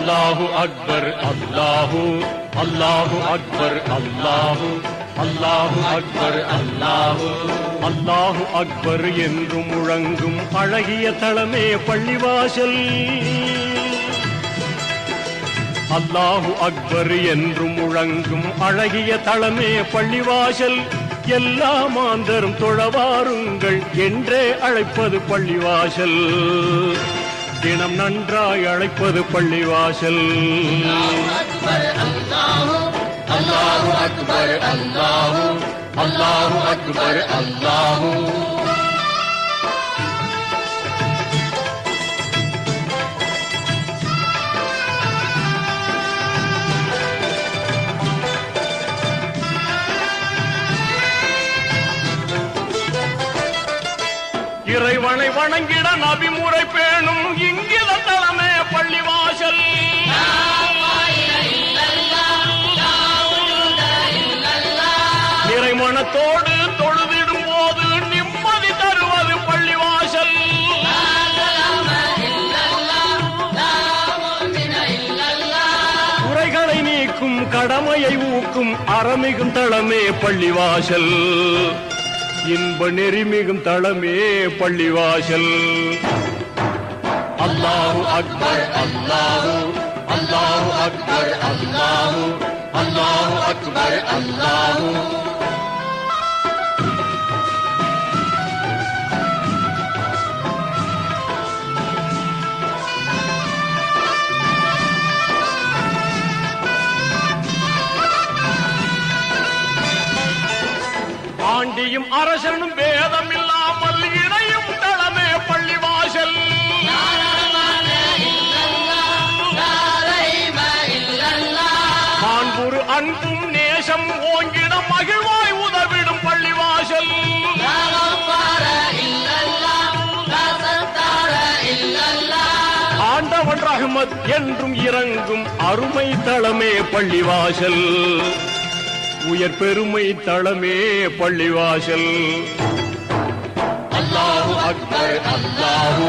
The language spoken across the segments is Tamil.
அல்லாஹு அக்பர் அல்லாஹு அல்லாஹு அக்பர் அல்லாஹு அல்லாஹு அக்பர் அல்லாஹு அல்லாஹு அக்பர் என்று முழங்கும் அழகிய தளமே பள்ளிவாசல். அல்லாஹு அக்பர் என்று முழங்கும் அழகிய தளமே பள்ளிவாசல். எல்லா மாந்தரும் தொழவாருங்கள் என்றே அழைப்பது பள்ளிவாசல். தினம் நன்றாய் அழைப்பது பள்ளிவாசல். அல்லாஹு அக்பர் அல்லாஹு அல்லாஹு அக்பர் அல்லாஹு. இறைவனை வணங்கிட நபிமுறை பேணும் இங்கித தளமே பள்ளிவாசல். இறைமனத்தோடு தொழுதிடும் போது நிம்மதி தருவது பள்ளிவாசல். குறைகளை நீக்கும் கடமையை ஊக்கும் அறமிகும் தளமே பள்ளிவாசல். இன்ப நெறிமிகும் தளமே பள்ளிவாசல். அல்லாஹு அக்பர் அல்லாஹு அல்லாஹு அக்பர் அல்லாஹு அல்லாஹு அக்பர் அல்லாஹு. ஆண்டியும் அரசனும் பேதம் இல்லாமல் இணையும் தளமே பள்ளிவாசல். காண்புரு அன்பும் நேசம் ஓங்கிட மகிழ்வாய் உதவிடும் பள்ளிவாசல். ஆண்டவன் ரஹ்மத் என்றும் இறங்கும் அருமை தளமே பள்ளிவாசல். உயர் பெருமை தளமே பள்ளிவாசல். அல்லாஹு அக்பர் அல்லாஹு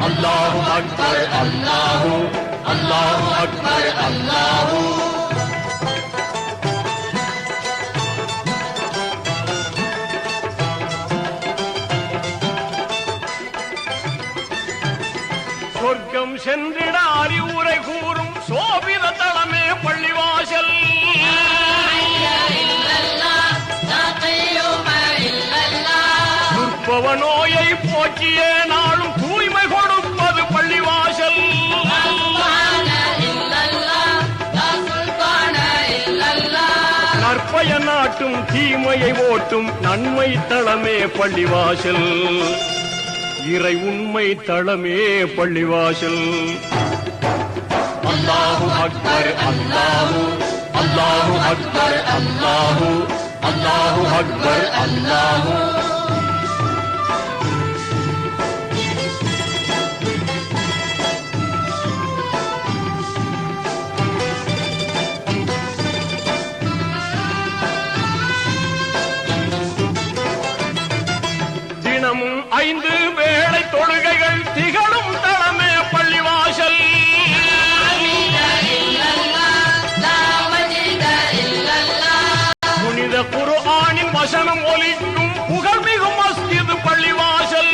அல்லாஹு அக்பர் அல்லாஹு அல்லாஹு அக்பர் அல்லாஹு. சொர்க்கம் சென்றிட அறிவுரை கூறும் சோபித தளமே பள்ளிவாசல். நோயை போக்கிய நாளும் தூய்மை கொடுப்பது பள்ளிவாசல். நற்பய நாட்டும் தீமையை ஓட்டும் நன்மை தளமே பள்ளிவாசல். இறை உண்மை தளமே பள்ளிவாசல். அல்லாஹு அக்பர் அல்லாஹு அல்லாஹு அக்பர் அல்லாஹு அல்லாஹு அக்பர் அல்லாஹு. தினமும் 5 வேளை தொழுகைகள் திகழும் தளமே பள்ளிவாசல். புனித குர்ஆனின் வசனம் ஒலிக்கும் புகழ்மிகு மஸ்ஜித் பள்ளிவாசல்.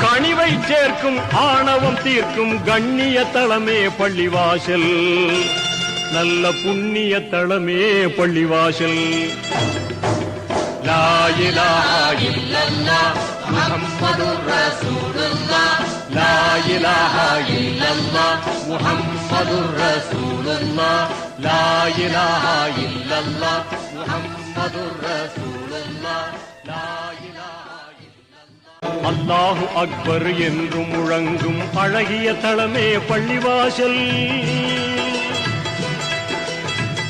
கனிவை சேர்க்கும் ஆணவம் தீர்க்கும் கண்ணிய தளமே பள்ளிவாசல். நல்ல புண்ணிய தளமே பள்ளிவாசல். லா இலாஹா இல்லல்லாஹ் முஹம்மதுர் ரசூலுல்லாஹ் லா இலாஹா இல்லல்லாஹ் முஹம்மதுர் ரசூலுல்லாஹ் லா இலாஹா இல்லல்லாஹ் முஹம்மதுர் ரசூலுல்லாஹ் லா இலாஹா இல்லல்லாஹ். அல்லாஹு அக்பர் என்று முழங்கும் அழகிய தளமே பள்ளிவாசல்.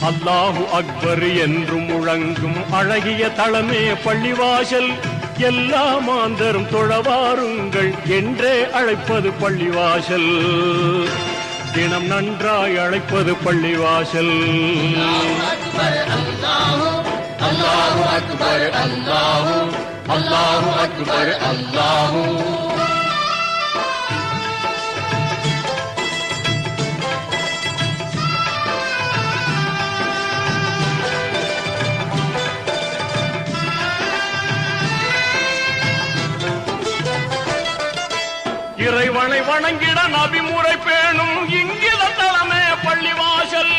அல்லாஹு அக்பர் என்று முழங்கும் அழகிய தளமே பள்ளிவாசல். எல்லா மாந்தரும் தொழவாருங்கள் என்றே அழைப்பது பள்ளிவாசல். தினம் நன்றாய் அழைப்பது பள்ளிவாசல். அல்லாஹு அக்பர் அல்லாஹு அல்லாஹு அக்பர் அல்லாஹு. இறைவனை வணங்கிட நபிமுறை பேணும் இங்கில தலமே பள்ளிவாசல்.